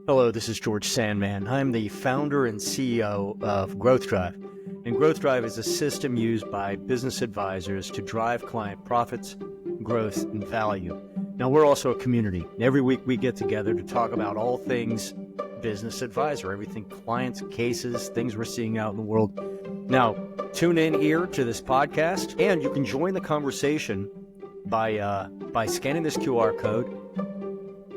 Hello, this is George Sandman. I'm the founder and CEO of Growth Drive. And Growth Drive is a system used by business advisors to drive client profits, growth, and value. Now, we're also a community. Every week we get together to talk about all things business advisor, everything clients, cases, things we're seeing out in the world. Now, tune in here to this podcast, and you can join the conversation by scanning this QR code,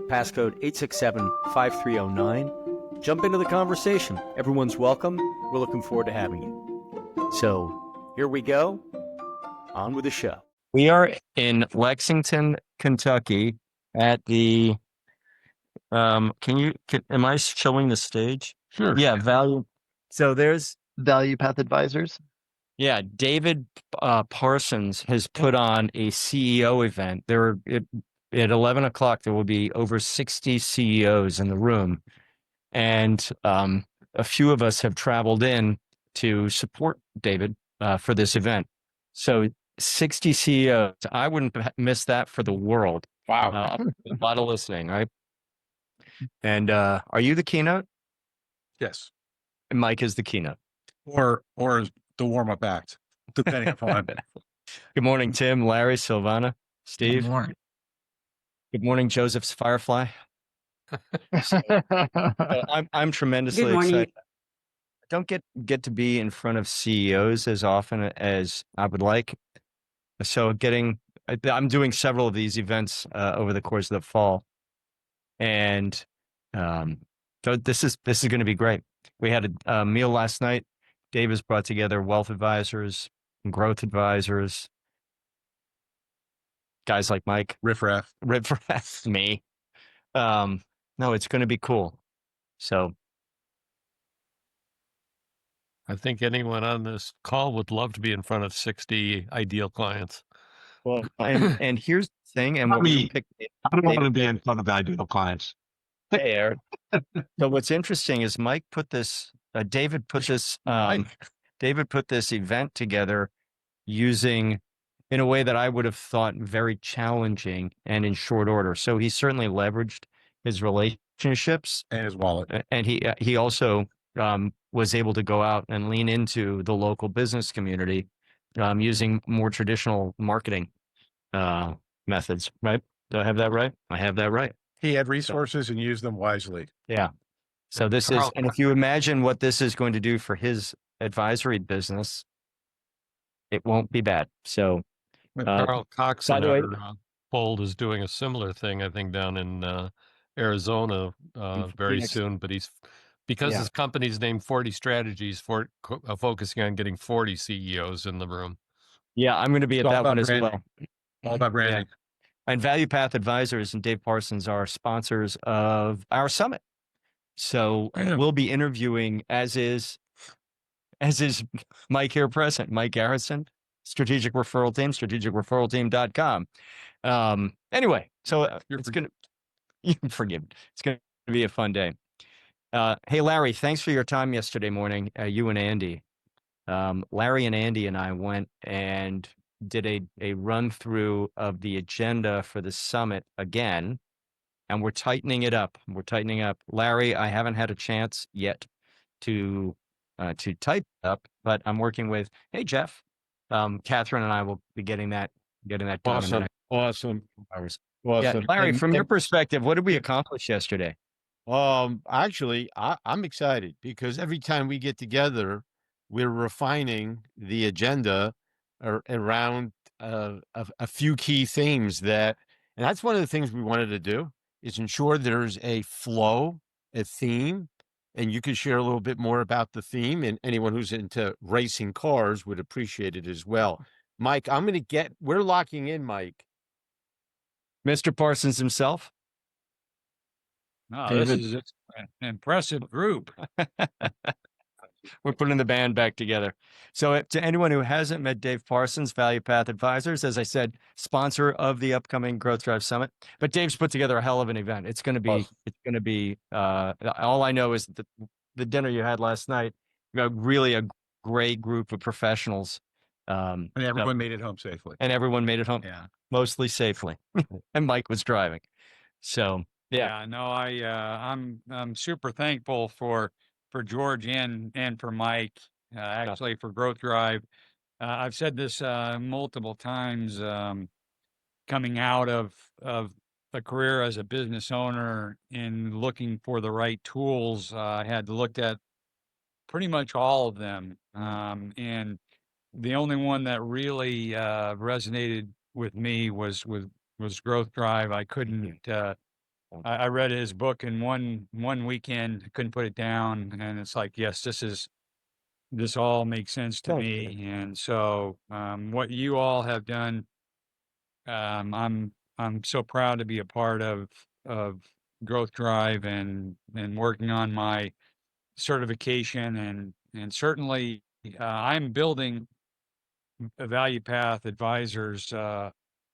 passcode 867-5309. Jump into the conversation. Everyone's welcome. We're looking forward to having you. So here we go. On with the show. We are in Lexington, Kentucky at the, am I showing the stage? Sure. Yeah, Value. So there's, Value Path Advisors. yeah, David Parsons has put on a CEO event. At 11 o'clock, there will be over 60 CEOs in the room. And a few of us have traveled in to support David for this event. So 60 CEOs, I wouldn't miss that for the world. Wow. A lot of listening, right? And are you the keynote? Yes. And Mike is the keynote. Or the warm-up act, depending upon. Good morning, Tim, Larry, Silvana, Steve. Good morning. Good morning, Joseph's Firefly. I'm tremendously excited. I don't get to be in front of CEOs as often as I would like. So I'm doing several of these events over the course of the fall. And so this is going to be great. We had a meal last night. Dave has brought together wealth advisors and growth advisors, guys like Mike. Riffraff, me. No, it's going to be cool. So I think anyone on this call would love to be in front of 60 ideal clients. well, and here's the thing, and what we picked. I don't want to be in front of ideal clients. Hey, Eric. So what's interesting is Mike put this. David put this. David put this event together using in a way that I would have thought very challenging and in short order. So he certainly leveraged his relationships And his wallet. and he also was able to go out and lean into the local business community using more traditional marketing methods. Right? Do I have that right? I have that right. He had resources and used them wisely. Yeah. So this is, and if you imagine what this is going to do for his advisory business, it won't be bad. So Carl Cox by in the way- our fold is doing a similar thing, I think, down in Arizona very Phoenix. soon. But because Yeah. his company's named 40 Strategies, focusing on getting 40 CEOs in the room. yeah, I'm going to be at It's all that one about as branding. well. All about branding. And Value Path Advisors and Dave Parsons are sponsors of our summit. So we'll be interviewing, as is Mike here present, Mike Garrison, Strategic Referral Team, strategicreferralteam.com. Anyway, so it's going to, you can forgive me. It's going to be a fun day. Hey, Larry, thanks for your time yesterday morning, you and Andy. Larry and Andy and I went and did a run through of the agenda for the summit again, and we're tightening it up. Larry, I haven't had a chance yet to type it up, but I'm working with, hey, Jeff, Catherine and I will be getting that done in the Awesome. next Awesome. hours. Awesome. Yeah, Larry, And- from your perspective, what did we accomplish yesterday? Actually, I'm excited because every time we get together, we're refining the agenda around a few key themes and that's one of the things we wanted to do is ensure there's a flow, a theme, and you could share a little bit more about the theme, and anyone who's into racing cars would appreciate it as well. Mike, we're locking in, Mike. Mr. Parsons himself? No, this is an impressive group. We're putting the band back together. So to anyone who hasn't met Dave Parsons, Value Path Advisors, as I said, sponsor of the upcoming Growth Drive Summit. But Dave's put together a hell of an event. It's going to be, Awesome. all I know is that the dinner you had last night, really a great group of professionals. And everyone made it home safely. And everyone made it home Yeah. mostly safely. And Mike was driving. So Yeah. No, I'm super thankful for George and for Mike, actually for Growth Drive. I've said this multiple times. Coming out of a career as a business owner and looking for the right tools, I had looked at pretty much all of them, and the only one that really resonated with me was Growth Drive. I couldn't. I read his book in one weekend, couldn't put it down, and it's like, yes, this all makes sense to Thank me. And so, what you all have done, I'm so proud to be a part of Growth Drive and working on my certification and certainly I'm building a value path advisors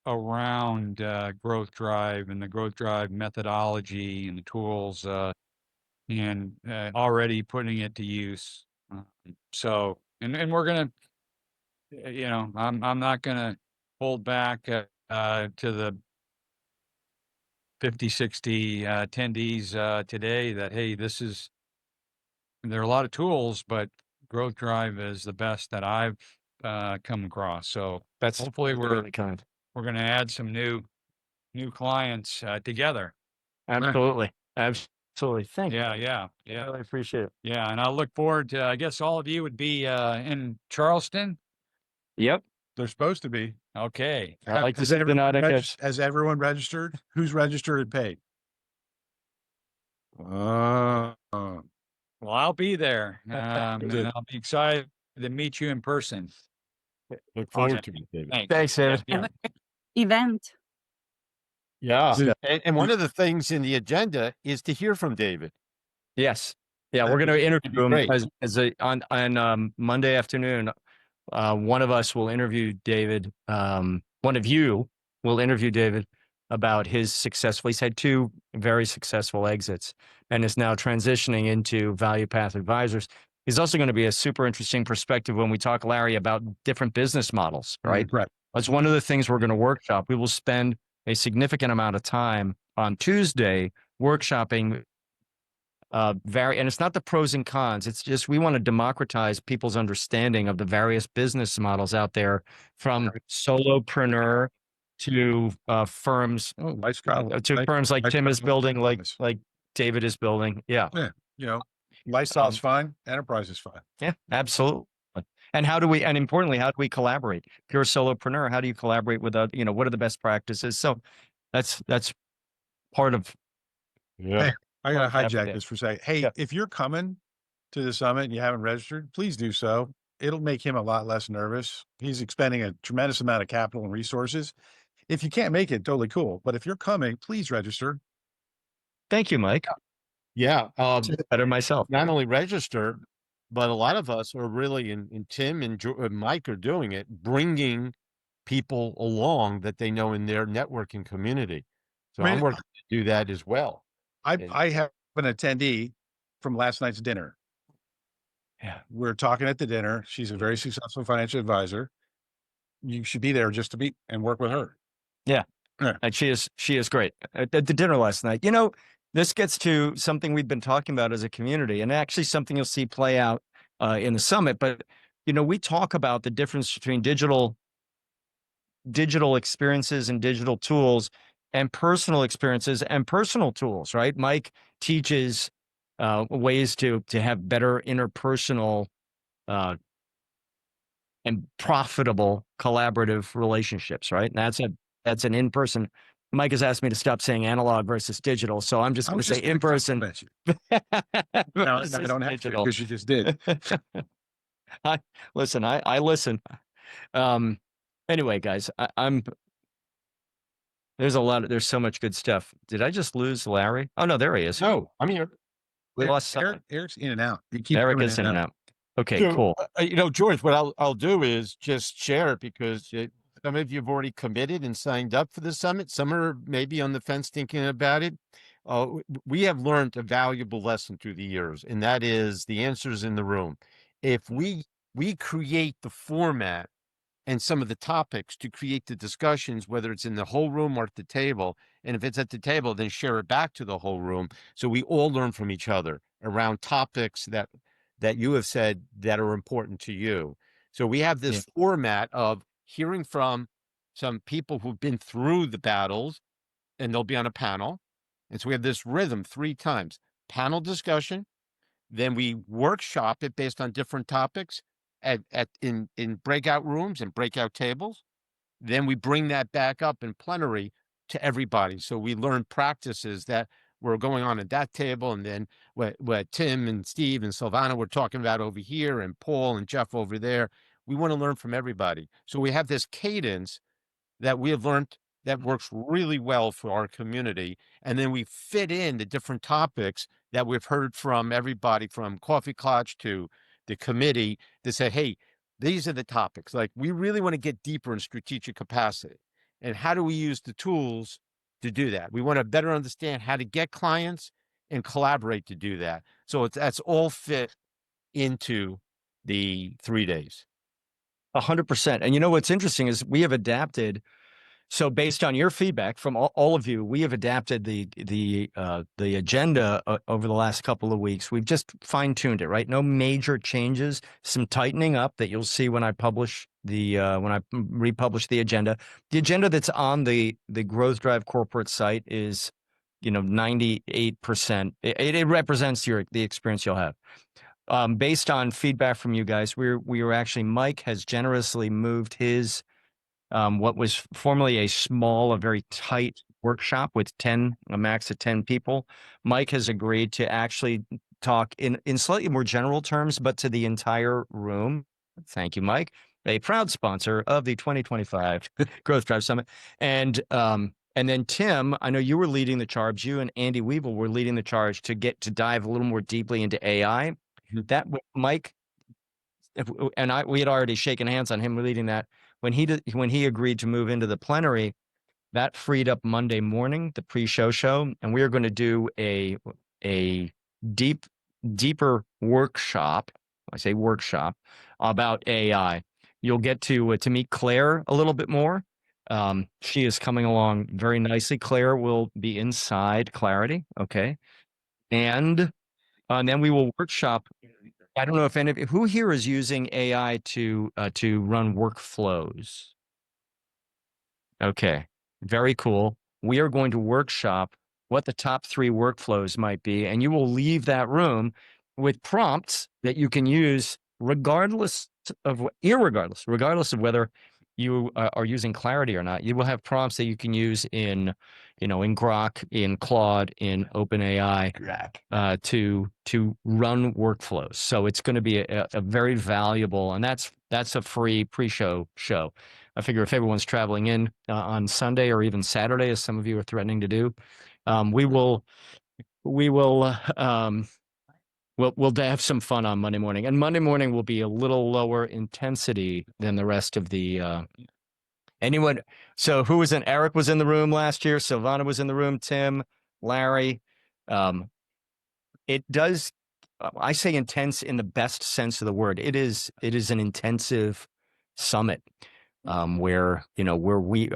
around Growth Drive and the Growth Drive methodology and the tools and already putting it to use. So and we're gonna I'm not gonna hold back to the 50, 60 attendees today that, hey, there are a lot of tools, but Growth Drive is the best that I've come across. So That's hopefully really kind. we're going to add some new clients together. Absolutely. Absolutely. Thank you. Yeah. I really appreciate it. Yeah. And I look forward to, I guess all of you would be in Charleston. Yep. They're supposed to be. Okay. I like to Has see the everyone night, I reg- guess. Has everyone registered? Who's registered and paid? Well, I'll be there and Good. I'll be excited to meet you in person. Look forward Okay. to it, David. Thanks. Thanks, David. Yeah. Event. Yeah. Good. And one of the things in the agenda is to hear from David. Yes. Yeah, we're going to interview him Great. on Monday afternoon. One of us will interview David. One of you will interview David about his successful. He's had two very successful exits and is now transitioning into Value Path Advisors. He's also going to be a super interesting perspective when we talk, Larry, about different business models, right? Right. That's one of the things we're going to workshop. We will spend a significant amount of time on Tuesday workshopping and it's not the pros and cons. It's just we want to democratize people's understanding of the various business models out there, from solopreneur to firms to firms like Tim is building, like David is building. Yeah. Lifestyle's fine. Enterprise is fine. Yeah, absolutely. And importantly, how do we collaborate? If you're a solopreneur, how do you collaborate with what are the best practices? So that's part of. Yeah. Hey, I gotta Well, hijack this for a second. Hey, Yeah. if you're coming to the summit and you haven't registered, please do so. It'll make him a lot less nervous. He's expending a tremendous amount of capital and resources. If you can't make it, totally cool. But if you're coming, please register. Thank you, Mike. Yeah. Better myself. Not only register, but a lot of us are really, and Tim and Mike are doing it, bringing people along that they know in their networking community. So I'm working to do that as well. I have an attendee from last night's dinner. Yeah. We're talking at the dinner. She's a very successful financial advisor. You should be there just to meet and work with her. Yeah. Yeah. And she is great. At the dinner last night, this gets to something we've been talking about as a community, and actually something you'll see play out in the summit. But, we talk about the difference between digital experiences and digital tools and personal experiences and personal tools, right? Mike teaches ways to have better interpersonal and profitable collaborative relationships, right? And that's an in-person. Mike has asked me to stop saying analog versus digital, so I'm just going to say in-person. No, I don't have to because you just did. I listen. Anyway, guys, there's so much good stuff. Did I just lose Larry? Oh no, there he is. No, I'm here. We lost Eric's in and out. You keep Eric coming is in and out. Okay, So, cool. George, what I'll do is just share it because some of you have already committed and signed up for the summit. Some are maybe on the fence thinking about it. We have learned a valuable lesson through the years, and that is the answers in the room. If we create the format and some of the topics to create the discussions, whether it's in the whole room or at the table. And if it's at the table, then share it back to the whole room. So we all learn from each other around topics that you have said that are important to you. So we have this format of hearing from some people who've been through the battles, and they'll be on a panel. And so we have this rhythm 3 times: panel discussion, then we workshop it based on different topics in breakout rooms and breakout tables. Then we bring that back up in plenary to everybody. So we learn practices that were going on at that table, and then what Tim and Steve and Silvana were talking about over here, and Paul and Jeff over there. We want to learn from everybody. So we have this cadence that we have learned that works really well for our community. And then we fit in the different topics that we've heard from everybody from Coffee Klatsch to the committee to say, hey, these are the topics. Like, we really want to get deeper in strategic capacity. And how do we use the tools to do that? We want to better understand how to get clients and collaborate to do that. So that's all fit into the 3 days. 100%. And you know what's interesting is we have adapted. So based on your feedback from all of you, we have adapted the agenda over the last couple of weeks. We've just fine-tuned it, right? No major changes, some tightening up that you'll see when I publish when I republish the agenda. The agenda that's on the Growth Drive corporate site is, 98%. It represents the experience you'll have. Based on feedback from you guys, we were actually, Mike has generously moved his what was formerly a very tight workshop with a max of 10 people. Mike has agreed to actually talk in slightly more general terms, but to the entire room. Thank you, Mike, a proud sponsor of the 2025 Growth Drive Summit. And then Tim, I know you were leading the charge. You and Andy Weevil were leading the charge to dive a little more deeply into AI. That Mike and we had already shaken hands on him leading that. When he agreed to move into the plenary, that freed up Monday morning, the pre-show, and we are going to do a deeper workshop. I say workshop about AI. You'll get to meet Claire a little bit more. She is coming along very nicely. Claire will be inside Clarity, okay, and then we will workshop. I don't know if who here is using AI to run workflows. Okay, very cool. We are going to workshop what the top 3 workflows might be, and you will leave that room with prompts that you can use regardless of whether you are using Clarity or not. You will have prompts that you can use in Grok, in Claude, in OpenAI to run workflows. So it's going to be a very valuable, and that's a free pre-show show. I figure if everyone's traveling in on Sunday or even Saturday, as some of you are threatening to do, we'll have some fun on Monday morning. And Monday morning will be a little lower intensity than the rest of the anyone. So who was in? Eric was in the room last year. Silvana was in the room. Tim, Larry. It does. I say intense in the best sense of the word. It is an intensive summit where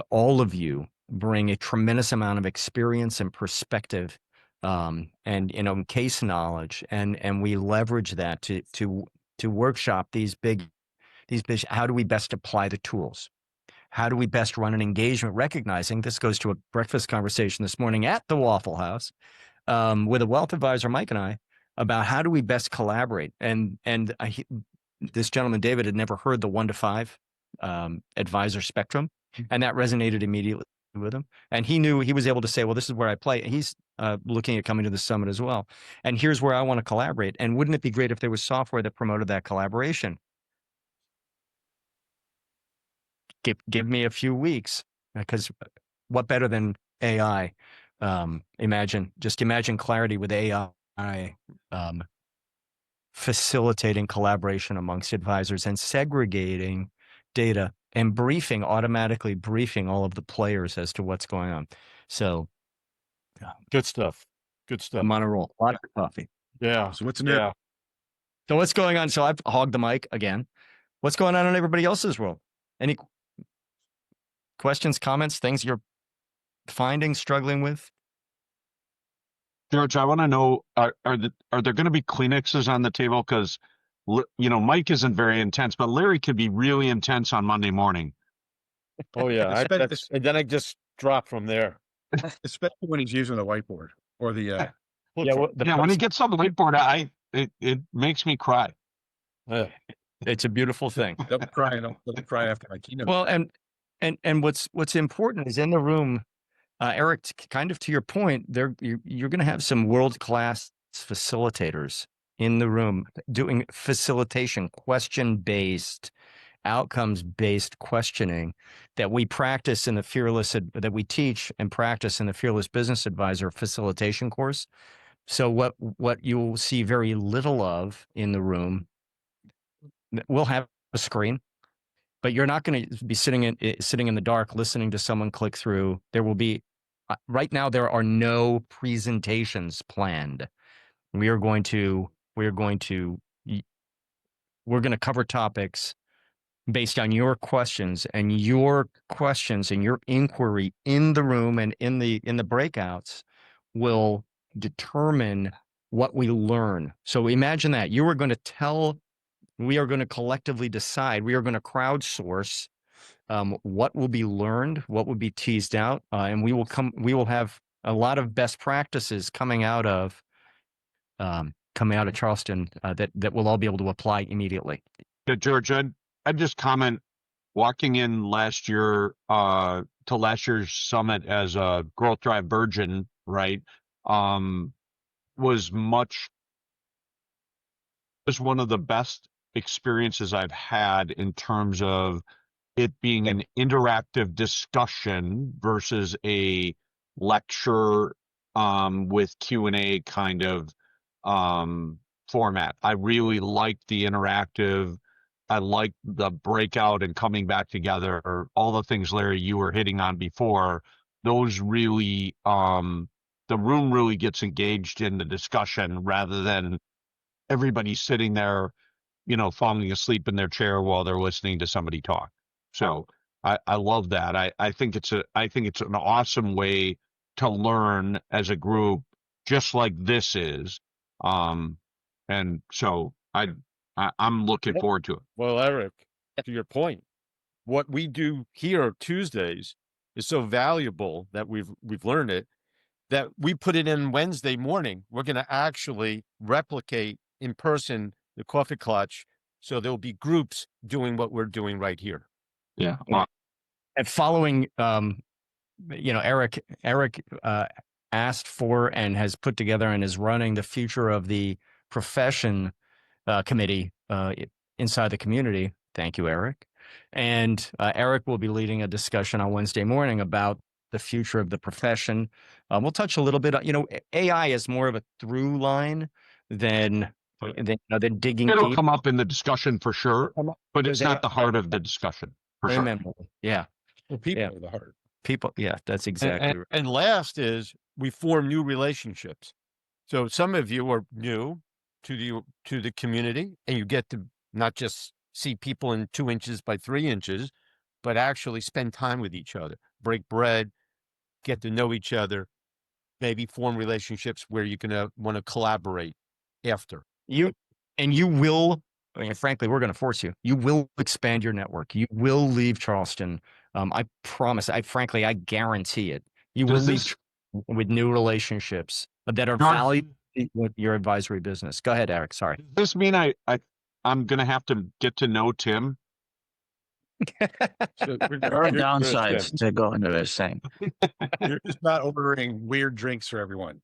all of you bring a tremendous amount of experience and perspective, and case knowledge, and we leverage that to workshop these big. How do we best apply the tools? How do we best run an engagement? Recognizing this goes to a breakfast conversation this morning at the Waffle House with a wealth advisor, Mike and I, about how do we best collaborate. And this gentleman, David, had never heard the 1 to 5 advisor spectrum, and that resonated immediately with him. And he knew he was able to say, well, this is where I play. He's looking at coming to the summit as well. And here's where I want to collaborate. And wouldn't it be great if there was software that promoted that collaboration? Give me a few weeks, because what better than AI? Imagine Clarity with AI facilitating collaboration amongst advisors and segregating data and automatically briefing all of the players as to what's going on. So Good stuff. I'm on a roll. A lot of coffee. Yeah. So what's new? So what's going on? So I've hogged the mic again. What's going on in everybody else's world? Any questions, comments, things you're finding, struggling with? George, I want to know, are there going to be Kleenexes on the table? Because, Mike isn't very intense, but Larry could be really intense on Monday morning. Oh yeah, Espe- and then I just drop from there. Especially when he's using the whiteboard or the, Yeah, When he gets on the whiteboard, it makes me cry. it's a beautiful thing. don't cry after my keynote. Well, and what's important is in the room, Eric, kind of to your point, you're going to have some world-class facilitators in the room doing facilitation, question-based, outcomes-based questioning that we practice in the that we teach and practice in the Fearless Business Advisor facilitation course. So what you'll see very little of in the room, we'll have a screen, but you're not going to be sitting in the dark listening to someone click through. There will be right now there are no presentations planned. We're going to cover topics based on your questions and your inquiry in the room and in the breakouts will determine what we learn. So imagine that we are going to collectively decide, we are going to crowdsource what will be learned, what will be teased out, and we will have a lot of best practices coming out of Charleston that we'll all be able to apply immediately. Yeah, George, I'd just comment, walking in last year to last year's summit as a growth drive virgin, right? Was one of the best experiences I've had in terms of it being an interactive discussion versus a lecture with Q&A kind of format. I really liked the interactive. I liked the breakout and coming back together, or all the things, Larry, you were hitting on before. Those really, the room really gets engaged in the discussion rather than everybody sitting there, falling asleep in their chair while they're listening to somebody talk. So I love that. I think it's an awesome way to learn as a group, just like this is. And so I'm looking forward to it. Well, Eric, to your point, what we do here Tuesdays is so valuable that we've learned it, that we put it in Wednesday morning. We're going to actually replicate in person the coffee Klatsch. So there'll be groups doing what we're doing right here. Yeah. And following, Eric asked for and has put together and is running the future of the profession committee inside the community. Thank you, Eric. And Eric will be leading a discussion on Wednesday morning about the future of the profession. We'll touch a little bit. AI is more of a through line than digging It'll deep. come up in the discussion for sure, but it's not the heart of the discussion for sure. Remember, yeah. Well, people Yeah. are the heart. People, yeah, that's exactly right. And last is we form new relationships. So some of you are new to the community, and you get to not just see people in 2 inches by 3 inches, but actually spend time with each other, break bread, get to know each other, maybe form relationships where you're going to want to collaborate after. You will, frankly, we're going to force you. You will expand your network. You will leave Charleston. I promise. I guarantee it. You will leave with new relationships that are valued with your advisory business. Go ahead, Eric. Sorry. Does this mean I'm going to have to get to know Tim? So There are downsides to going to this thing. you're just not ordering weird drinks for everyone.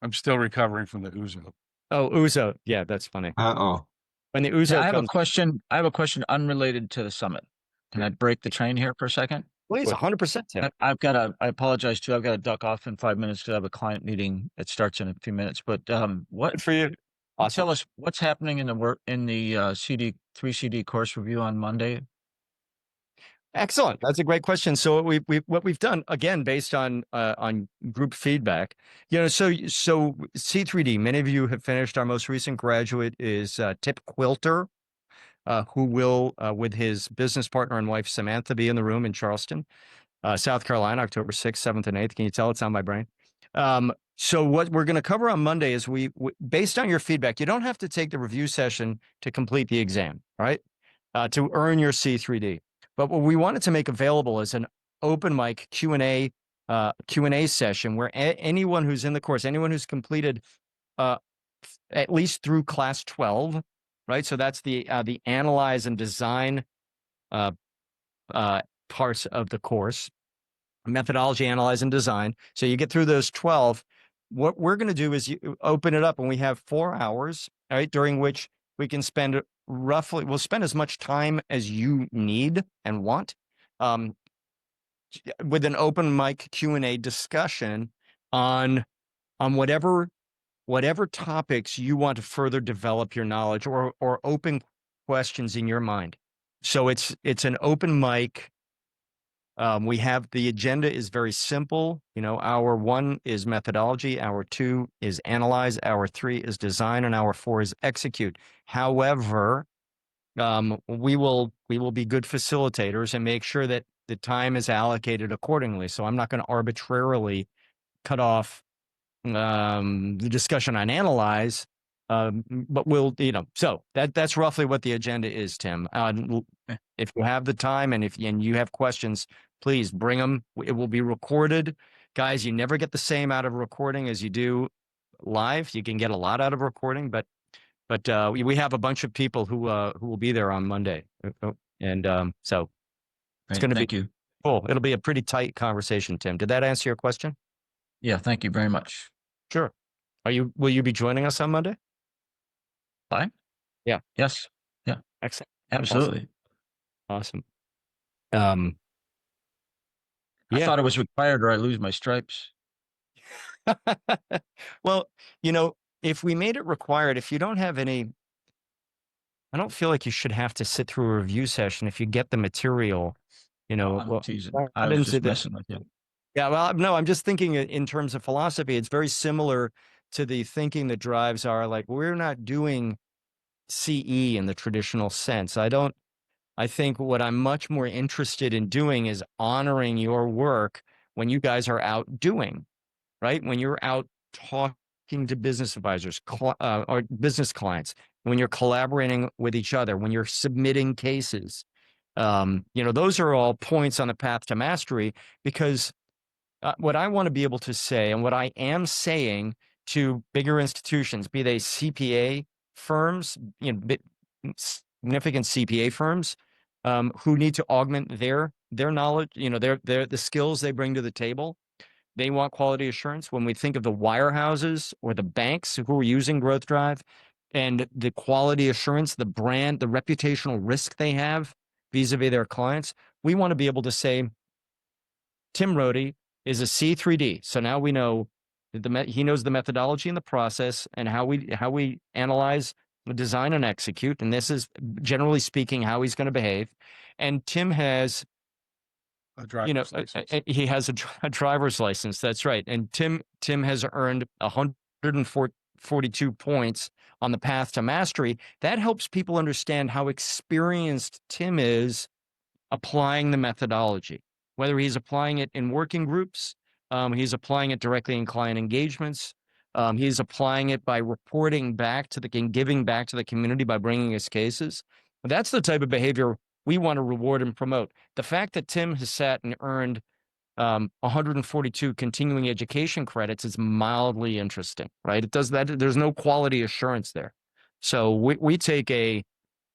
I'm still recovering from the ouzo. Oh, Uzo. Yeah, that's funny. Uh-oh. When the Uzo I have a comes, question. I have a question unrelated to the summit. Can I break the train here for a second? please, 100%. Tim. I apologize too. I've got to duck off in 5 minutes because I have a client meeting. It starts in a few minutes. But what Good for you. Awesome. tell us what's happening in the CD 3CD course review on Monday? Excellent. That's a great question. So what we've done, again, based on group feedback, so C3D, many of you have finished. Our most recent graduate is Tip Quilter. who will, with his business partner and wife Samantha, be in the room in Charleston, South Carolina, October 6th, 7th, and 8th. Can you tell it's on my brain? So what we're going to cover on Monday is based on your feedback, you don't have to take the review session to complete the exam, right? To earn your C3D. But what we wanted to make available is an open mic Q&A session where anyone who's in the course, anyone who's completed at least through class 12, right? So that's the analyze and design parts of the course, methodology, analyze, and design. So you get through those 12. What we're going to do is you open it up, and we have 4 hours, right, during which we can spend we'll spend as much time as you need and want, with an open mic Q&A discussion on whatever topics you want to further develop your knowledge or open questions in your mind. So it's an open mic. We have the agenda is very simple. Hour 1 is methodology, hour 2 is analyze, hour 3 is design, and hour 4 is execute. However, we will be good facilitators and make sure that the time is allocated accordingly. So I'm not going to arbitrarily cut off the discussion on analyze, but so that's roughly what the agenda is, Tim. If you have the time and you have questions, please bring them. It will be recorded. Guys, you never get the same out of recording as you do live. You can get a lot out of recording, but we have a bunch of people who will be there on Monday. And so it's going to be Thank you. cool. It'll be a pretty tight conversation, Tim. Did that answer your question? Yeah, thank you very much. Sure. Will you be joining us on Monday? Fine. Yeah. Yes. Yeah. Excellent. Absolutely. Awesome. I Yeah. thought it was required or I lose my stripes. Well, if we made it required, if you don't have any, I don't feel like you should have to sit through a review session if you get the material, I'm teasing. I was just messing with you. Yeah, well, no, I'm just thinking in terms of philosophy, it's very similar to the thinking that drives we're not doing CE in the traditional sense. I think what I'm much more interested in doing is honoring your work when you guys are out doing, right? When you're out talking to business advisors or business clients, when you're collaborating with each other, when you're submitting cases, those are all points on the path to mastery, because what I want to be able to say, and what I am saying to bigger institutions, be they CPA firms, significant CPA firms, who need to augment their knowledge, the skills they bring to the table. They want quality assurance. When we think of the wirehouses or the banks who are using Growth Drive, and the quality assurance, the brand, the reputational risk they have vis-a-vis their clients, we want to be able to say, Tim Rohde is a C3D. So now we know he knows the methodology and the process and how we analyze, design, and execute. And this is, generally speaking, how he's going to behave. And Tim has A driver's license. he has a driver's license. That's right. And Tim has earned 142 points on the path to mastery. That helps people understand how experienced Tim is applying the methodology, whether he's applying it in working groups, he's applying it directly in client engagements, he's applying it by reporting back to and giving back to the community by bringing his cases. That's the type of behavior we want to reward and promote. The fact that Tim has sat and earned 142 continuing education credits is mildly interesting, right? It does that. There's no quality assurance there. So we take a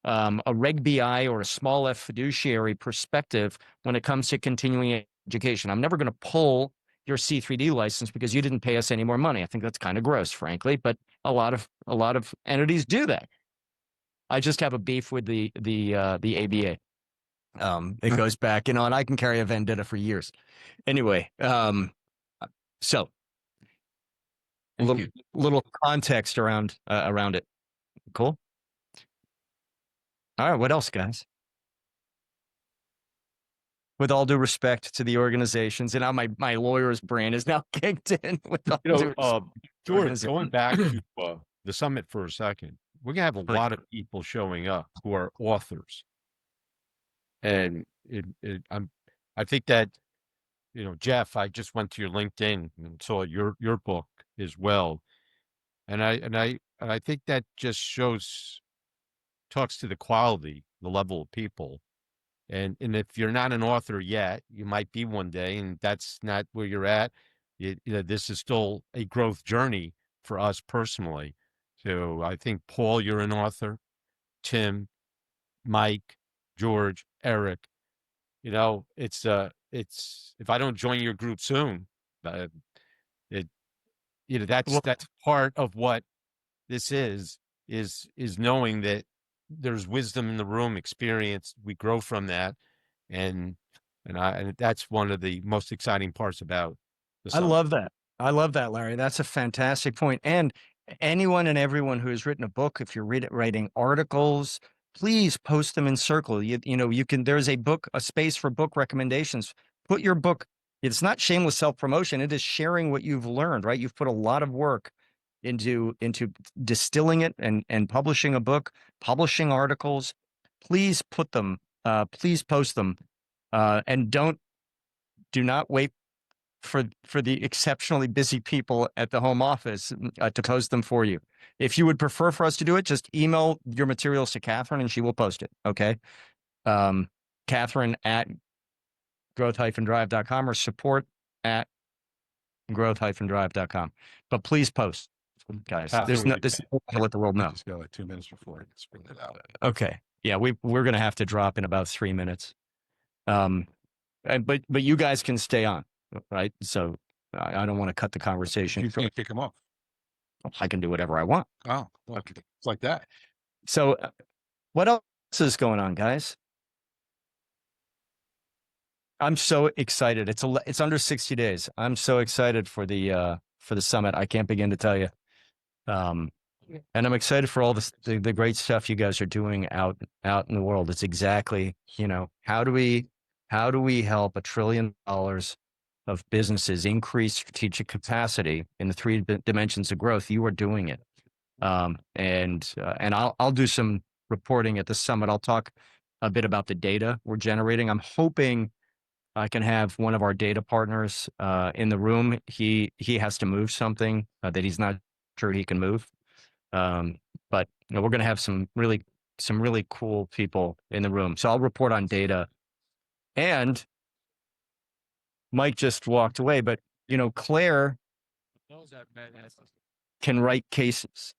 Reg BI or a small F fiduciary perspective when it comes to continuing education. I'm never going to pull your C3D license because you didn't pay us any more money. I think that's kind of gross, frankly, but a lot of entities do that. I just have a beef with the ABA. It goes back, and I can carry a vendetta for years. Anyway, so little context around it. Cool. All right, what else, guys? With all due respect to the organizations, and now my lawyer's brain is now kicked in. With all due respect. George, going back to the summit for a second, we're gonna have a lot of people showing up who are authors, and I think that, Jeff, I just went to your LinkedIn and saw your book as well, and I think that just talks to the quality, the level of people. And if you're not an author yet, you might be one day, and that's not where you're at. This is still a growth journey for us personally. So I think, Paul, you're an author. Tim, Mike, George, Eric. It's if I don't join your group soon, uh, it Well, that's part of what this is knowing that there's wisdom in the room, experience. We grow from that, and and that's one of the most exciting parts about the I summit. love that. I love that, Larry. That's a fantastic point. And anyone and everyone who has written a book, if you're writing articles, please post them in Circle. You can, there's a space for book recommendations. Put your book, it's not shameless self-promotion. It is sharing what you've learned, right? You've put a lot of work into distilling it and publishing a book, publishing articles. Please put them, please post them. And do not wait for the exceptionally busy people at the home office to post them for you. If you would prefer for us to do it, just email your materials to Catherine and she will post it. Okay. Catherine at growth-drive.com or support at growth-drive.com. But please post, guys. There's no, this to let the world know. Just go like 2 minutes before it split it out. Okay. Yeah. We're going to have to drop in about 3 minutes. But you guys can stay on, right? So I don't want to cut the conversation. You can't kick them off. I can do whatever I want. Oh, well, it's like that. So what else is going on, guys? I'm so excited. It's under 60 days. I'm so excited for the summit. I can't begin to tell you. And I'm excited for all the great stuff you guys are doing out in the world. It's exactly, how do we help $1 trillion of businesses increase strategic capacity in the 3 dimensions of growth? You are doing it. And I'll do some reporting at the summit. I'll talk a bit about the data we're generating. I'm hoping I can have one of our data partners in the room. He has to move something that he's not sure he can move. But we're going to have some really cool people in the room. So I'll report on data. And Mike just walked away, but Claire can write cases.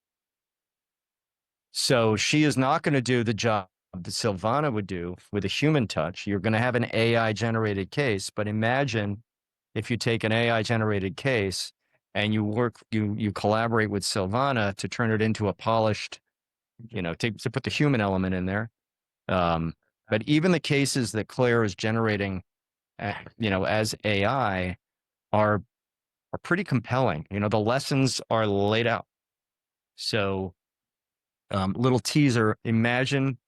So she is not going to do the job that Silvana would do with a human touch. You're going to have an AI generated case, but imagine if you take an AI generated case and you collaborate with Silvana to turn it into a polished, to put the human element in there. But even the cases that Claire is generating, as AI are pretty compelling. The lessons are laid out. So, little teaser, imagine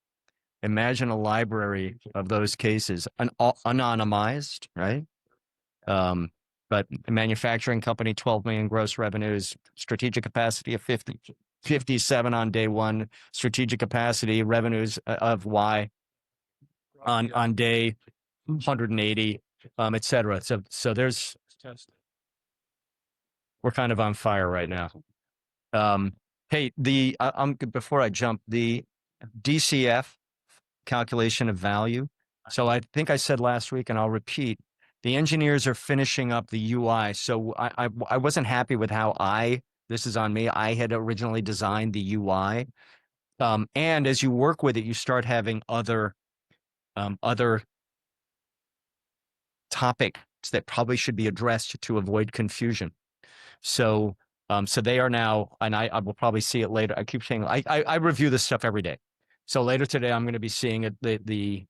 a library of those cases, anonymized, right? But a manufacturing company, 12 million gross revenues, strategic capacity of 57 on day one, strategic capacity revenues of Y on day 180, et cetera. So we're kind of on fire right now. Hey, before I jump, the DCF calculation of value. So I think I said last week, and I'll repeat, the engineers are finishing up the UI. So I wasn't happy with how this is on me. I had originally designed the UI. And as you work with it, you start having other topics that probably should be addressed to avoid confusion. So they are now, and I will probably see it later. I keep saying I review this stuff every day. So later today, I'm going to be seeing it, the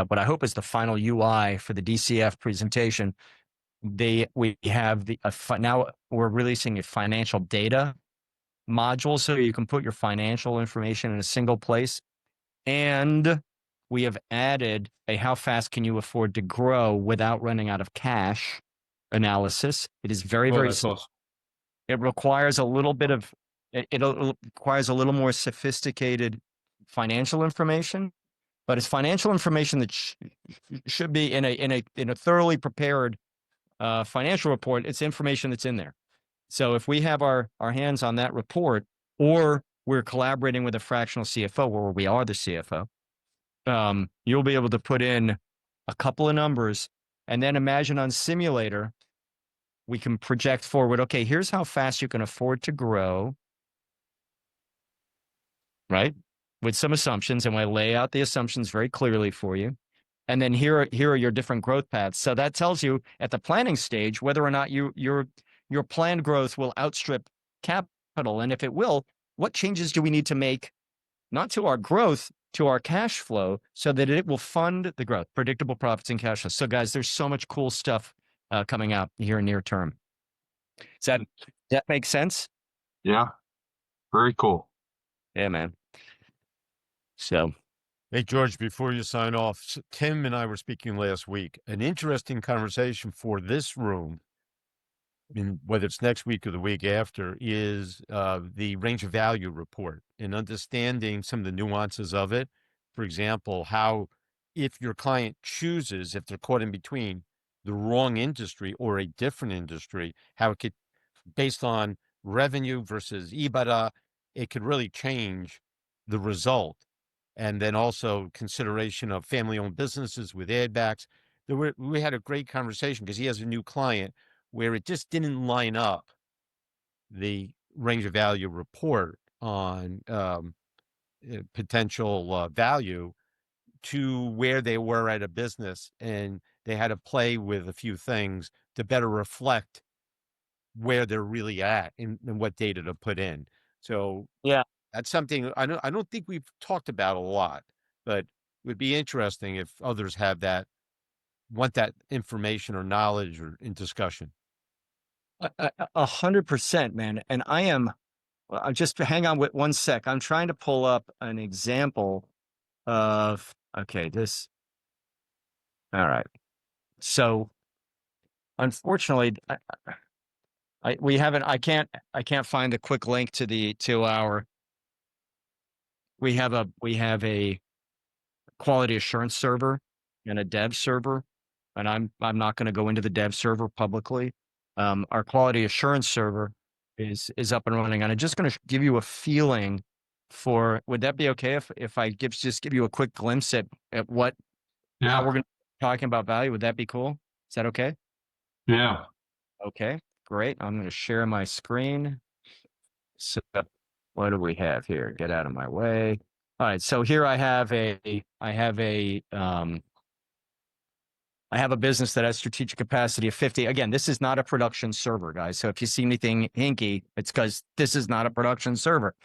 what I hope is the final UI for the DCF presentation. We have now we're releasing a financial data module, so you can put your financial information in a single place. And we have added a how fast can you afford to grow without running out of cash analysis. It is very, very simple. It requires a little bit of it requires a little more sophisticated financial information, but it's financial information that should be in a thoroughly prepared financial report. It's information that's in there. So if we have our hands on that report, or we're collaborating with a fractional CFO, where we are the CFO, you'll be able to put in a couple of numbers, and then imagine on simulator, we can project forward. Okay, here's how fast you can afford to grow, right? With some assumptions, and I lay out the assumptions very clearly for you. And then here are your different growth paths. So that tells you at the planning stage whether or not your planned growth will outstrip capital, and if it will, what changes do we need to make, not to our growth, to our cash flow, so that it will fund the growth, predictable profits and cash flow. So guys, there's so much cool stuff coming out here near term. Does that make sense? Yeah. Very cool. Yeah, man. So Hey, George, before you sign off, Tim and I were speaking last week. An interesting conversation for this room, whether it's next week or the week after, is the range of value report and understanding some of the nuances of it. For example, how if your client chooses, if they're caught in between the wrong industry or a different industry, how it could, based on revenue versus EBITDA, it could really change the result. And then also consideration of family-owned businesses with add backs. We had a great conversation because he has a new client where it just didn't line up, the range of value report on potential value to where they were at a business, and they had to play with a few things to better reflect where they're really at and what data to put in. So yeah, that's something I don't think we've talked about a lot, but it would be interesting if others have that, want that information or knowledge or in discussion. 100%, man. And I'll just hang on with 1 sec. I'm trying to pull up an example of, okay, all right. So unfortunately, I can't find a quick link to our, we have a quality assurance server and a dev server, and I'm not going to go into the dev server publicly. Our quality assurance server is up and running, and I'm just going to give you a feeling for. Would that be okay if I just give you a quick glimpse at how we're going to be talking about value? Would that be cool? Is that okay? Yeah. Okay, great. I'm going to share my screen. So what do we have here? Get out of my way. All right, so here I have a business that has strategic capacity of 50. Again, this is not a production server, guys. So if you see anything hinky, it's because this is not a production server.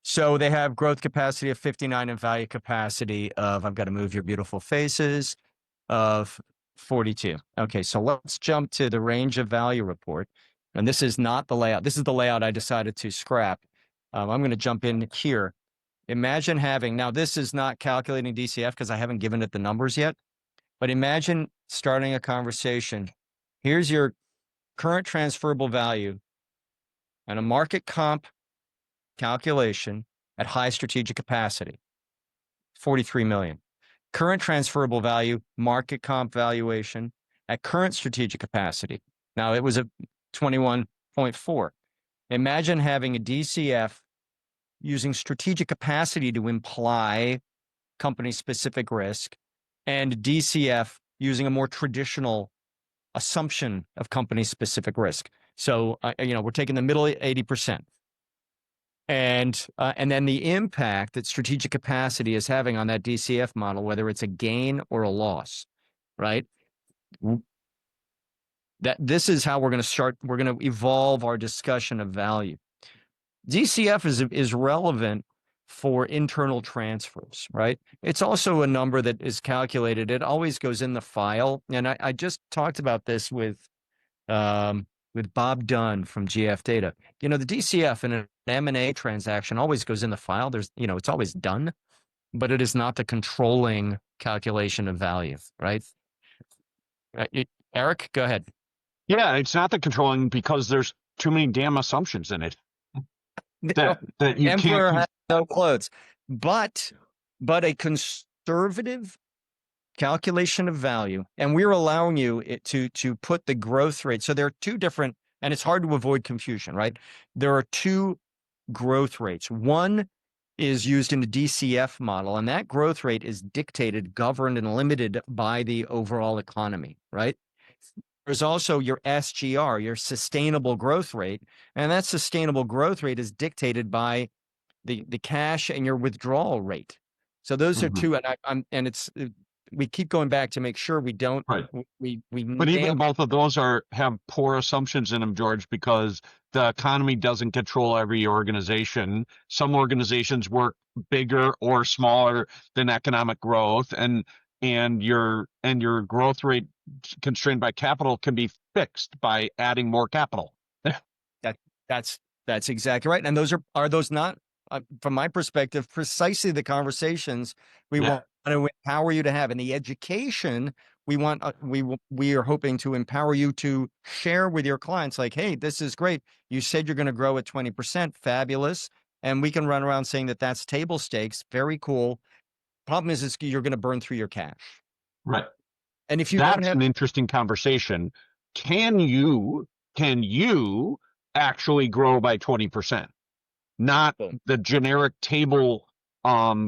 So they have growth capacity of 59 and value capacity of, I've got to move your beautiful faces, of 42. Okay, so let's jump to the range of value report. And this is not the layout. This is the layout I decided to scrap. I'm going to jump in here. Imagine having, now this is not calculating DCF because I haven't given it the numbers yet, but imagine starting a conversation. Here's your current transferable value and a market comp calculation at high strategic capacity, 43 million. Current transferable value, market comp valuation at current strategic capacity. Now it was a 21.4. Imagine having a DCF using strategic capacity to imply company specific risk, and DCF using a more traditional assumption of company specific risk. So, we're taking the middle 80%. And then the impact that strategic capacity is having on that DCF model, whether it's a gain or a loss, right? This is how we're going to evolve our discussion of value. DCF is relevant for internal transfers, right? It's also a number that is calculated. It always goes in the file. And I just talked about this with Bob Dunn from GF Data. The DCF in an M&A transaction always goes in the file. It's always done, but it is not the controlling calculation of value, right? Eric, go ahead. Yeah, it's not the controlling because there's too many damn assumptions in it. that you Emperor can't. has no clothes, but a conservative calculation of value, and we're allowing you to put the growth rate. So there are two different, and it's hard to avoid confusion, right? There are two growth rates. One is used in the DCF model, and that growth rate is dictated, governed, and limited by the overall economy, right? There's also your SGR, your sustainable growth rate, and that sustainable growth rate is dictated by the cash and your withdrawal rate. So those are Mhm. two, and it's we keep going back to make sure we don't Right. we But nail. even both of those have poor assumptions in them, George, because the economy doesn't control every organization. Some organizations work bigger or smaller than economic growth, and your growth rate constrained by capital can be fixed by adding more capital. That's exactly right. And those are those not, from my perspective, precisely the conversations we Yeah. want to empower you to have. And the education we want, we are hoping to empower you to share with your clients. Like, hey, this is great. You said you're going to grow at 20%. Fabulous. And we can run around saying that that's table stakes. Very cool. Problem is you're going to burn through your cash. Right. And if you don't That's have, an interesting conversation. Can you actually grow by 20%? Not Boom. the generic table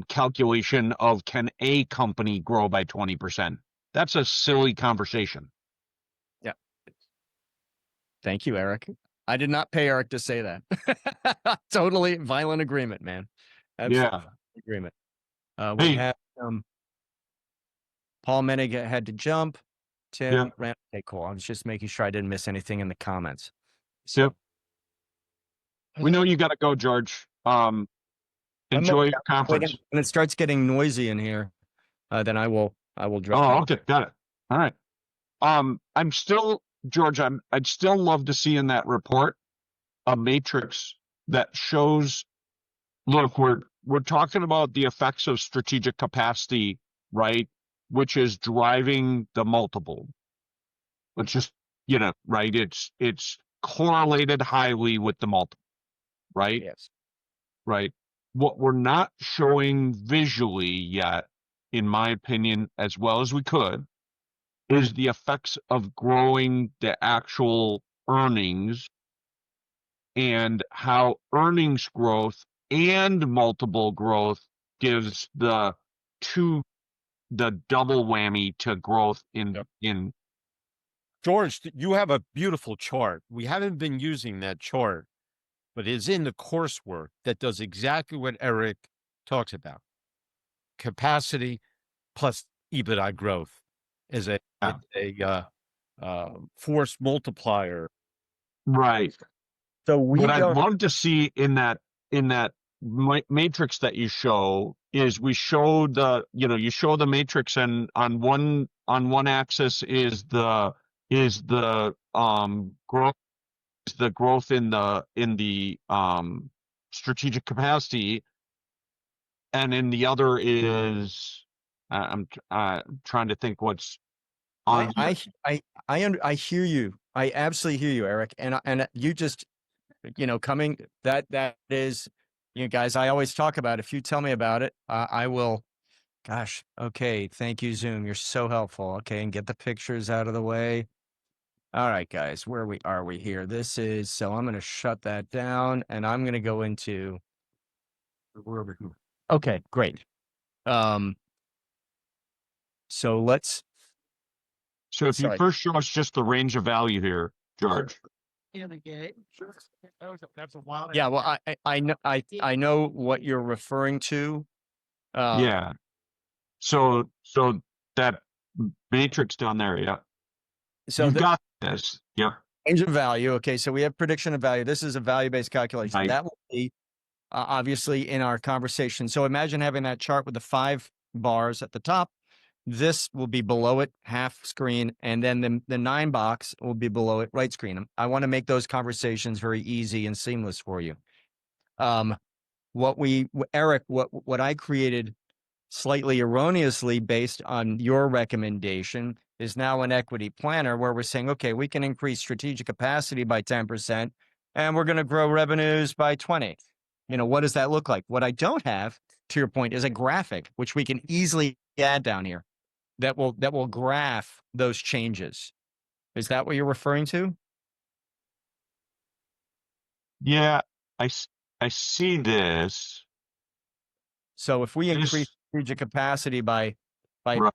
calculation of can a company grow by 20%. That's a silly conversation. yeah. Thank you, Eric. I did not pay Eric to say that. Totally violent agreement, man. Absolutely Yeah. agreement. We Hey. have Paul Menig had to jump. Tim Yeah. ran. Okay, cool. I was just making sure I didn't miss anything in the comments. Yep. We know you got to go, George. Enjoy your conference. When it starts getting noisy in here, then I will drop. Oh, okay, got it. All right. I'm still, George. I'd still love to see in that report a matrix that shows. Look, we're talking about the effects of strategic capacity, right? Which is driving the multiple. It's just, right? It's correlated highly with the multiple, right? Yes. Right. What we're not showing visually yet, in my opinion, as well as we could, is the effects of growing the actual earnings and how earnings growth and multiple growth gives the double whammy to growth in George, you have a beautiful chart. We haven't been using that chart, but it's in the coursework that does exactly what Eric talks about. Capacity plus EBITDA growth is a force multiplier. right. So What I'd love to see in that matrix that you show is you show the matrix, and on one axis is the growth in the strategic capacity, and in the other is I'm trying to think what's on. I hear you. I absolutely hear you, Eric. And you just, coming that is, guys, I always talk about, if you tell me about it, I will. Gosh. Okay. Thank you, Zoom. You're so helpful. Okay. And get the pictures out of the way. All right, guys, where are we here? This is, so I'm going to shut that down and I'm going to go into, okay, great. So let's, So if you first show us just the range of value here, George. That's a wild. yeah, well, I know what you're referring to. Yeah. So that matrix down there, yeah. So You've got this. Yeah. range of value. Okay. So we have prediction of value. This is a value-based calculation. Right. That will be obviously in our conversation. So imagine having that chart with the 5 bars at the top. This will be below it, half screen, and then the 9 box will be below it, right screen. I want to make those conversations very easy and seamless for you. Eric, what I created slightly erroneously based on your recommendation is now an equity planner where we're saying, okay, we can increase strategic capacity by 10% and we're going to grow revenues by 20. what does that look like? What I don't have, to your point, is a graphic, which we can easily add down here that will graph those changes. Is that what you're referring to? Yeah, I see this. So if we increase This strategic capacity by right.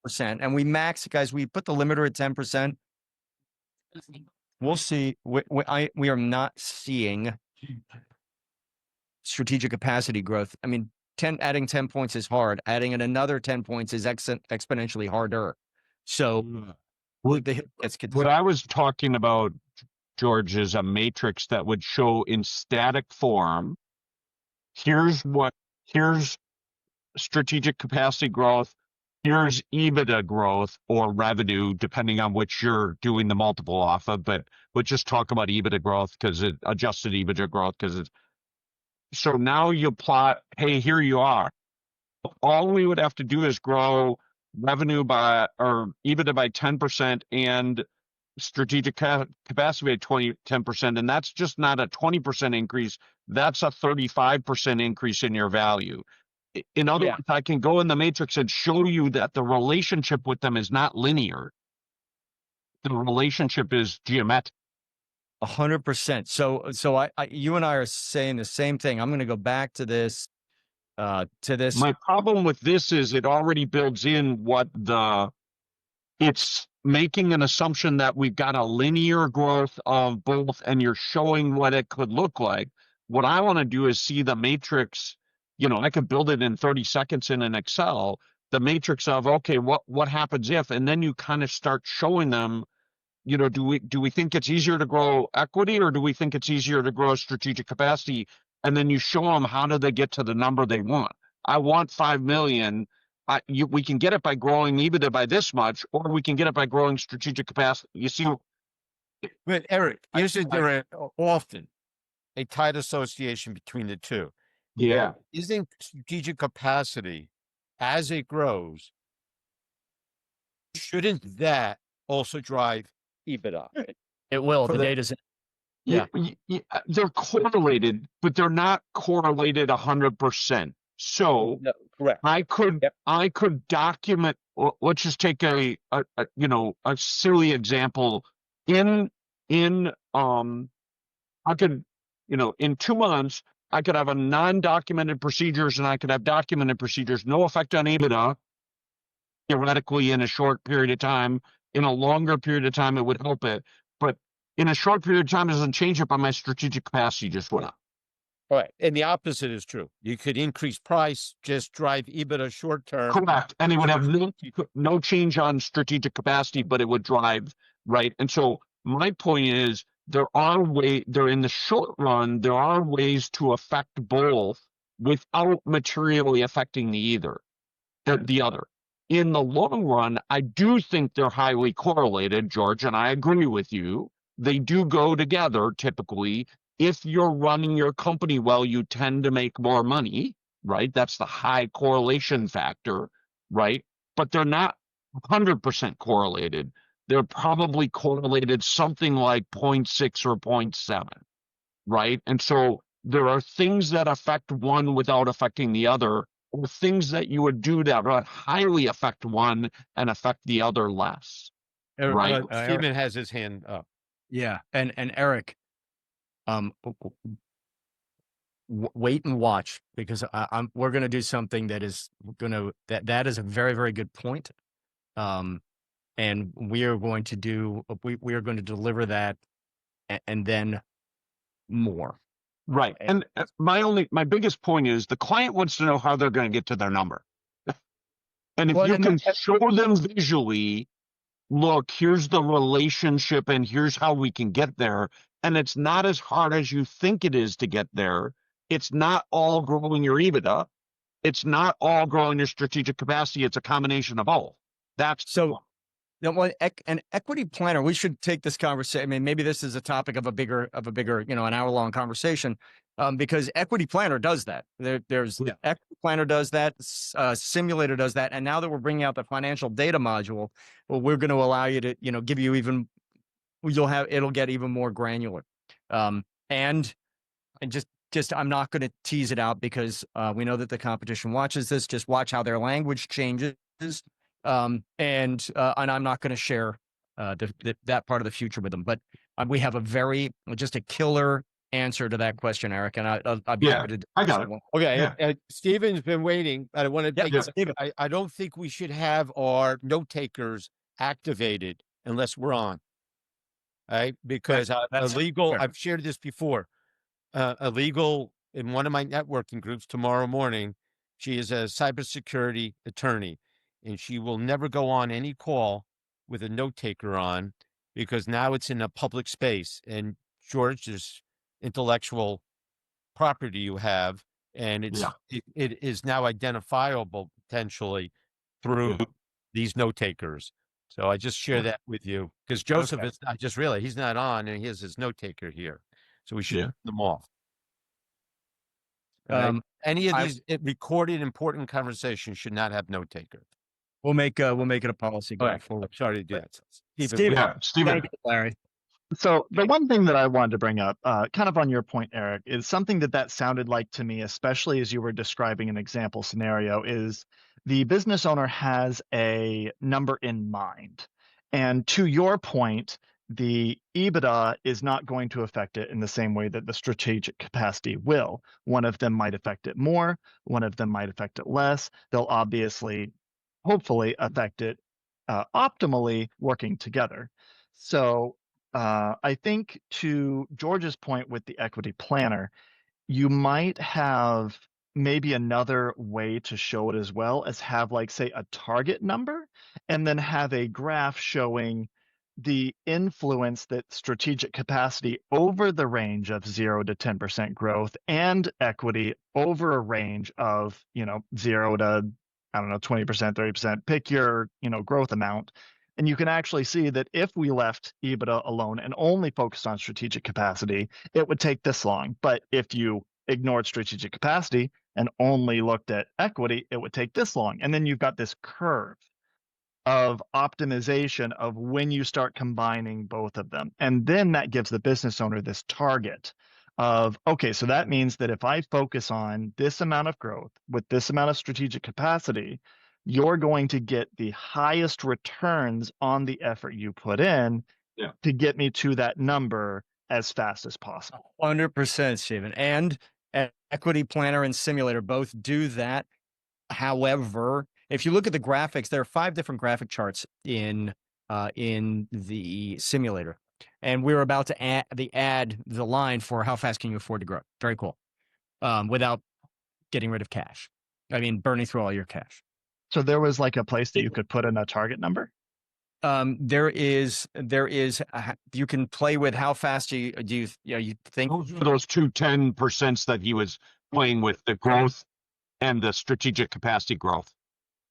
percent, and we max, guys, we put the limiter at 10%. We'll see. We are not seeing strategic capacity growth. I mean, adding 10 points is hard. Adding in another 10 points is exponentially harder. So What I was talking about, George, is a matrix that would show in static form. Here's strategic capacity growth. Here's EBITDA growth or revenue, depending on which you're doing the multiple off of. But we'll just talk about EBITDA growth because it adjusted EBITDA growth because it's. So now you plot, hey, here you are. All we would have to do is grow revenue by or EBITDA by 10% and strategic capacity at 10%. And that's just not a 20% increase. That's a 35% increase in your value. In other words, I can go in the matrix and show you that the relationship with them is not linear. The relationship is geometric. 100%. So you and I are saying the same thing. I'm going to go back to this. My problem with this is it already builds in it's making an assumption that we've got a linear growth of both, and you're showing what it could look like. What I want to do is see the matrix. I could build it in 30 seconds in an Excel, the matrix of, okay, what happens if, and then you kind of start showing them, do we think it's easier to grow equity or do we think it's easier to grow strategic capacity? And then you show them how do they get to the number they want. I want 5 million. We can get it by growing EBITDA by this much, or we can get it by growing strategic capacity. You see, But Eric, isn't there often a tight association between the two? yeah. Isn't strategic capacity, as it grows, shouldn't that also drive EBITDA? It will. For The the- data's Yeah, they're correlated, but they're not correlated 100%. So No, correct. I could document. Let's just take a silly example. I could in 2 months I could have a non-documented procedures and I could have documented procedures. No effect on EBITDA. Theoretically, in a short period of time, in a longer period of time, it would help it. But in a short period of time, it doesn't change it, but my strategic capacity just went up. All right. And the opposite is true. You could increase price, just drive EBITDA short term. Correct. And it would have no change on strategic capacity, but it would drive, right? And so my point is in the short run, there are ways to affect both without materially affecting the other. In the long run, I do think they're highly correlated, George, and I agree with you. They do go together typically. If you're running your company well, you tend to make more money, right? That's the high correlation factor, right? But they're not 100% correlated. They're probably correlated something like 0.6 or 0.7, right? And so there are things that affect one without affecting the other, or things that you would do that would highly affect one and affect the other less. Right. Stephen has his hand up. Yeah. And Eric, wait and watch, because we're going to do something that is that is a very, very good point. And we are going to deliver that and then more. Right. And my biggest point is the client wants to know how they're going to get to their number. And if you can show them visually, look, here's the relationship and here's how we can get there. And it's not as hard as you think it is to get there. It's not all growing your EBITDA. It's not all growing your strategic capacity. It's a combination of both. That's so. Now, an equity planner, we should take this conversation. I mean, maybe this is a topic of a bigger, an hour-long conversation, because equity planner does that. There's equity planner does that, simulator does that, and now that we're bringing out the financial data module, well, we're going to allow you to, give you it'll get even more granular, and just I'm not going to tease it out because we know that the competition watches this. Just watch how their language changes. And I'm not going to share that part of the future with them. But we have just a killer answer to that question, Eric. And I'd be Yeah, happy to. I got it. Okay, Yeah. Stephen's been waiting. I want to Yeah, make. Stephen. I don't think we should have our note takers activated unless we're on. Right, because That's illegal. fair. I've shared this before. Illegal in one of my networking groups tomorrow morning. She is a cybersecurity attorney, and she will never go on any call with a note taker on because now it's in a public space. And George, there's intellectual property you have, and Yeah. it is now identifiable potentially through Yeah. these note takers. So I just share that with you because Joseph is. I just realized he's not on, and he has his note taker here, so we should Yeah. turn them off. Right? Any of these recorded important conversations should not have note taker. We'll make it a policy going forward. I'm sorry to do that. Stephen, Yeah, Stephen. thank you, Larry. So the one thing that I wanted to bring up, kind of on your point, Eric, is something that sounded like to me, especially as you were describing an example scenario, is the business owner has a number in mind. And to your point, the EBITDA is not going to affect it in the same way that the strategic capacity will. One of them might affect it more, one of them might affect it less. They'll obviously, hopefully, affect it optimally working together. So I think to George's point with the equity planner, you might have maybe another way to show it as well as have, like, say, a target number and then have a graph showing the influence that strategic capacity over the range of 0 to 10% growth and equity over a range of, 0 to, I don't know, 20%, 30%, pick your, growth amount. And you can actually see that if we left EBITDA alone and only focused on strategic capacity, it would take this long. But if you ignored strategic capacity and only looked at equity, it would take this long. And then you've got this curve of optimization of when you start combining both of them. And then that gives the business owner this target of, okay, so that means that if I focus on this amount of growth with this amount of strategic capacity, you're going to get the highest returns on the effort you put in to get me to that number as fast as possible. 100%, Stephen. And equity planner and simulator both do that. However, if you look at the graphics, there are 5 different graphic charts in the simulator, and we're about to add the line for how fast can you afford to grow. Very cool. Without getting rid of cash. I mean, burning through all your cash. So there was like a place that you could put in a target number? There is you can play with how fast you think Those are those 10% that he was playing with, the growth and the strategic capacity growth.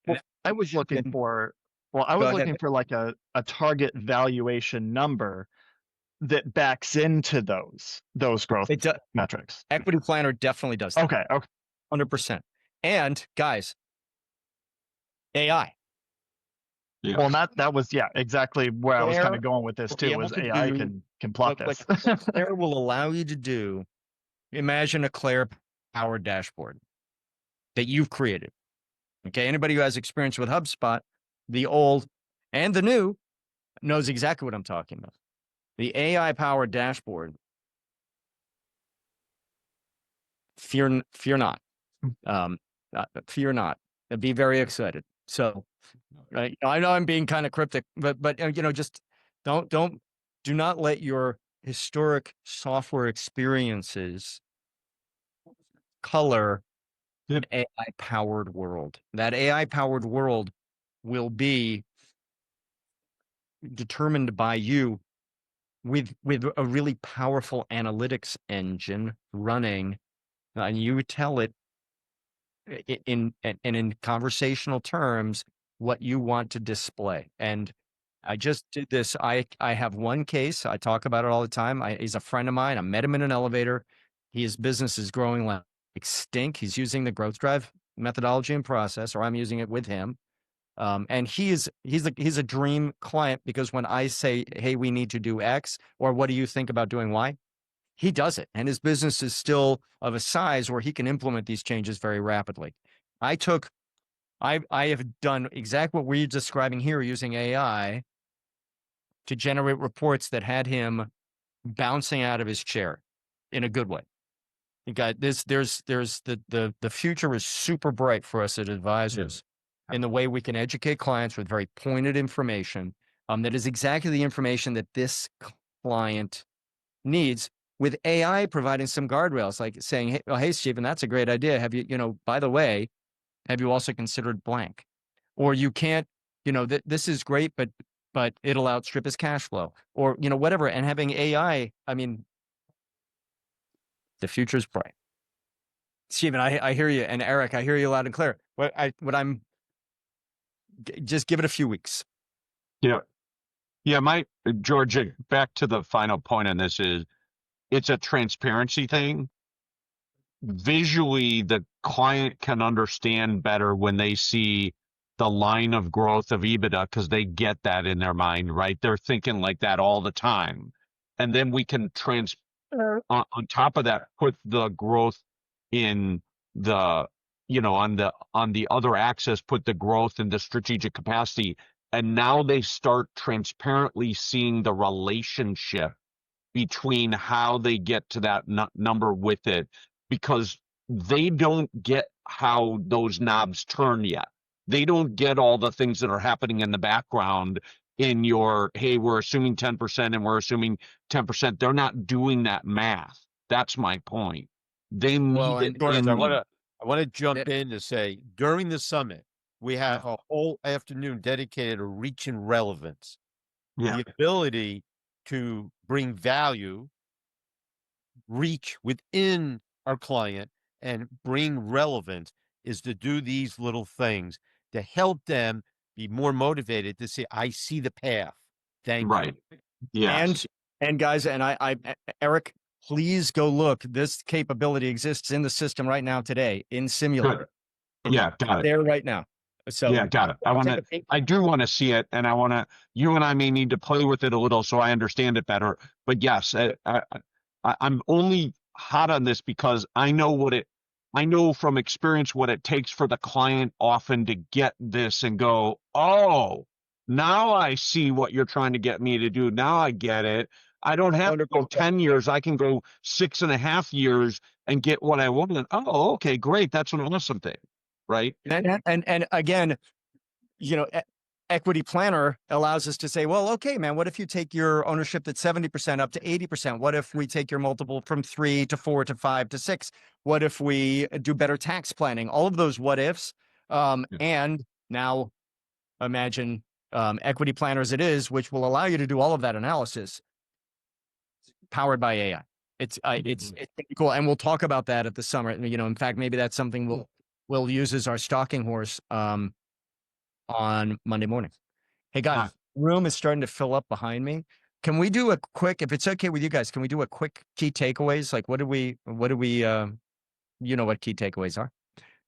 Well, I was looking for like a target valuation number that backs into those growth metrics. Equity planner definitely does that. Okay. 100%. And guys, AI. Yeah. Well, that was exactly where I was kind of going with this too. Was AI can plot this. Claire will allow you to do. Imagine a Claire powered dashboard that you've created. Okay, anybody who has experience with HubSpot, the old and the new, knows exactly what I'm talking about. The AI powered dashboard. Fear not. Fear not. Be very excited. So, right, I know I'm being kind of cryptic, but just do not let your historic software experiences color an AI powered world. That AI powered world will be determined by you with a really powerful analytics engine running, and you tell it in conversational terms what you want to display. And I just did this. I have one case. I talk about it all the time. He's a friend of mine. I met him in an elevator. His business is growing like stink. He's using the growth drive methodology and process, or I'm using it with him. And he's a dream client because when I say, hey, we need to do X, or what do you think about doing Y? he does it. And his business is still of a size where he can implement these changes very rapidly. I have done exactly what we're describing here using AI to generate reports that had him bouncing out of his chair in a good way. You got this. There's the future is super bright for us as advisors in the way we can educate clients with very pointed information. That is exactly the information that this client needs, with AI providing some guardrails, like saying, hey, well, hey, Stephen, that's a great idea. Have you, by the way, have you also considered blank? Or you can't, this is great, but it'll outstrip his cash flow, or, whatever. And having AI, I mean, the future's bright. Stephen, I hear you. And Eric, I hear you loud and clear. Just give it a few weeks. Yeah. Yeah. George, back to the final point on this is it's a transparency thing. Visually, the client can understand better when they see the line of growth of EBITDA because they get that in their mind, right? They're thinking like that all the time. And then we can on top of that, put the growth in the, on the other axis, put the growth in the strategic capacity. And now they start transparently seeing the relationship between how they get to that number with it, because they don't get how those knobs turn yet. They don't get all the things that are happening in the background in your, hey, we're assuming 10% and we're assuming 10%. They're not doing that math. That's my point. They need Well, it and George, in I want to jump in to say during the summit, we have Yeah. a whole afternoon dedicated to reach and relevance. Yeah. The ability to bring value, reach within our client, and bring relevance is to do these little things to help them be more motivated to say, I see the path. Thank Right. you. Yes. And guys, Eric, please go look. This capability exists in the system right now today in Simulator. Good. Yeah, got it. There right now. So Yeah, got it. I do want to see it, and you and I may need to play with it a little so I understand it better. But yes, I'm only hot on this because I know from experience what it takes for the client often to get this and go, oh, now I see what you're trying to get me to do. Now I get it. I don't have to go 10 years. I can go 6.5 years and get what I want. And, oh, okay, great. That's an awesome thing. Right. And again, Equity Planner allows us to say, well, okay, man, what if you take your ownership that's 70% up to 80%? What if we take your multiple from 3 to 4 to 5 to 6? What if we do better tax planning? All of those what ifs. And now imagine Equity Planner as it is, which will allow you to do all of that analysis powered by AI. It's pretty cool. And we'll talk about that at the summit. In fact, maybe that's something we'll use as our stalking horse on Monday morning. Hey guys, room is starting to fill up behind me. Can we do a quick, if it's okay with you guys, can we do a quick key takeaways? Like what do we what key takeaways are?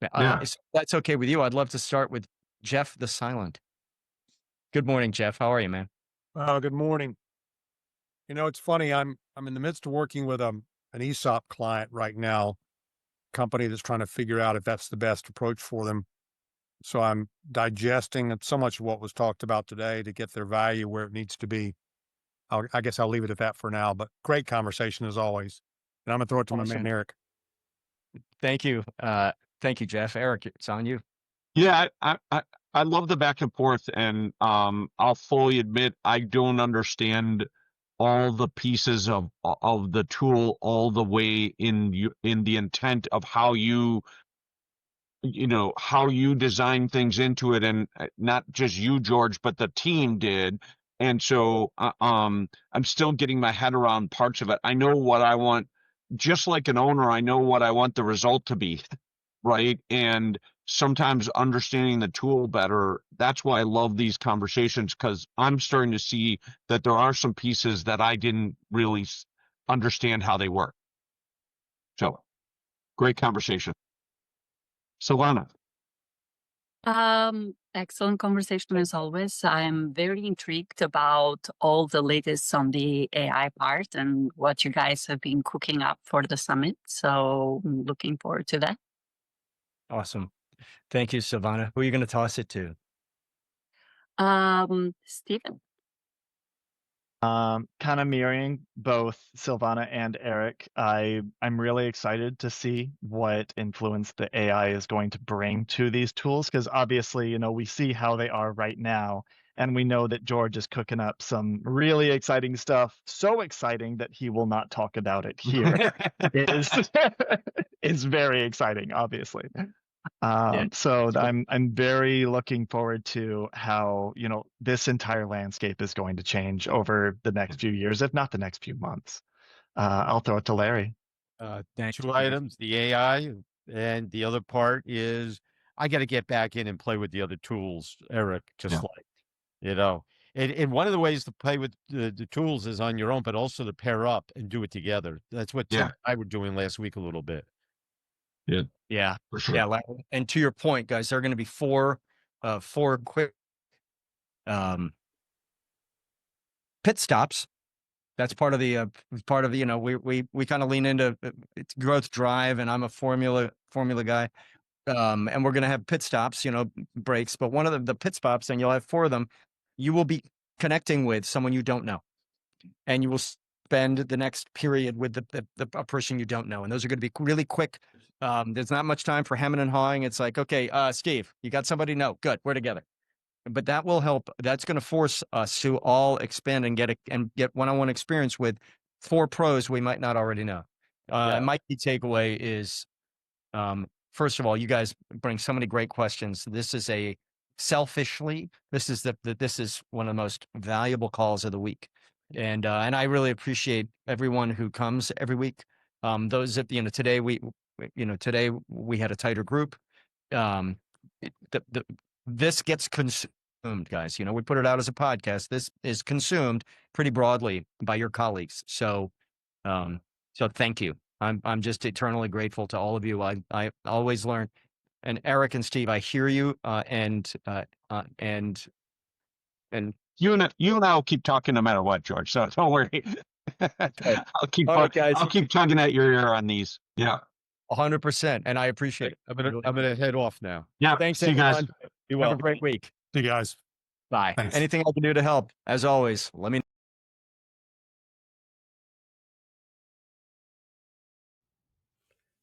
If that's okay with you, I'd love to start with Jeff the Silent. Good morning, Jeff. How are you, man? Good morning. It's funny. I'm in the midst of working with an ESOP client right now, company that's trying to figure out if that's the best approach for them. So I'm digesting so much of what was talked about today to get their value where it needs to be. I guess I'll leave it at that for now, but great conversation as always. And I'm gonna throw it to my man, Eric. Thank you. Thank you, Jeff. Eric, it's on you. Yeah, I love the back and forth, and I'll fully admit I don't understand all the pieces of the tool all the way in the intent of how you how you design things into it, and not just you, George, but the team did. And so I'm still getting my head around parts of it. I know what I want, just like an owner, I know what I want the result to be, right? And sometimes understanding the tool better, that's why I love these conversations, because I'm starting to see that there are some pieces that I didn't really understand how they work. So great conversation. Solana. Excellent conversation as always. I'm very intrigued about all the latest on the AI part and what you guys have been cooking up for the summit. So I'm looking forward to that. Awesome. Thank you, Silvana. Who are you going to toss it to? Stephen. Kind of mirroring both Silvana and Eric. I'm really excited to see what influence the AI is going to bring to these tools, because obviously, we see how they are right now, and we know that George is cooking up some really exciting stuff. So exciting that he will not talk about it here. It is it's very exciting, obviously. So I'm very looking forward to how, this entire landscape is going to change over the next few years, if not the next few months. I'll throw it to Larry. Thank Two you. items, the AI, and the other part is I got to get back in and play with the other tools, Eric, just and one of the ways to play with the tools is on your own, but also to pair up and do it together. That's what Tim and I were doing last week a little bit. Yeah, for sure. yeah. And to your point, guys, there are going to be four quick pit stops. That's part of the we kind of lean into it's growth drive, and I'm a formula guy. And we're going to have pit stops, breaks. But one of the pit stops, and you'll have four of them, you will be connecting with someone you don't know, and you will spend the next period with a person you don't know. And those are going to be really quick. There's not much time for hemming and hawing. It's like, okay, Steve, you got somebody? No, good, we're together. But that will help. That's going to force us to all expand and get one-on-one experience with four pros we might not already know. My key takeaway is, first of all, you guys bring so many great questions. This is this is one of the most valuable calls of the week. And I really appreciate everyone who comes every week. Those that, today we had a tighter group. This gets consumed, guys. We put it out as a podcast. This is consumed pretty broadly by your colleagues. So thank you. I'm just eternally grateful to all of you. I always learn. And Eric and Steve, I hear you. And You and I will keep talking no matter what, George. So don't worry. I'll keep tugging at your ear on these. Yeah, 100%. And I appreciate it. I'm gonna head off now. Yeah. Thanks, See you guys. Have a great week. See you guys. Bye. Thanks. Anything I can do to help, as always, let me know.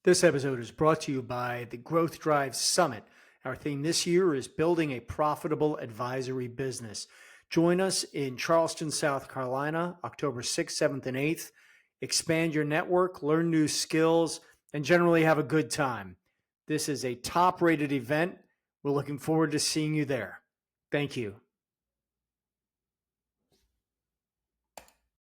This episode is brought to you by the Growth Drive Summit. Our theme this year is building a profitable advisory business. Join us in Charleston, South Carolina, October 6th, 7th, and 8th. Expand your network, learn new skills, and generally have a good time. This is a top-rated event. We're looking forward to seeing you there. Thank you.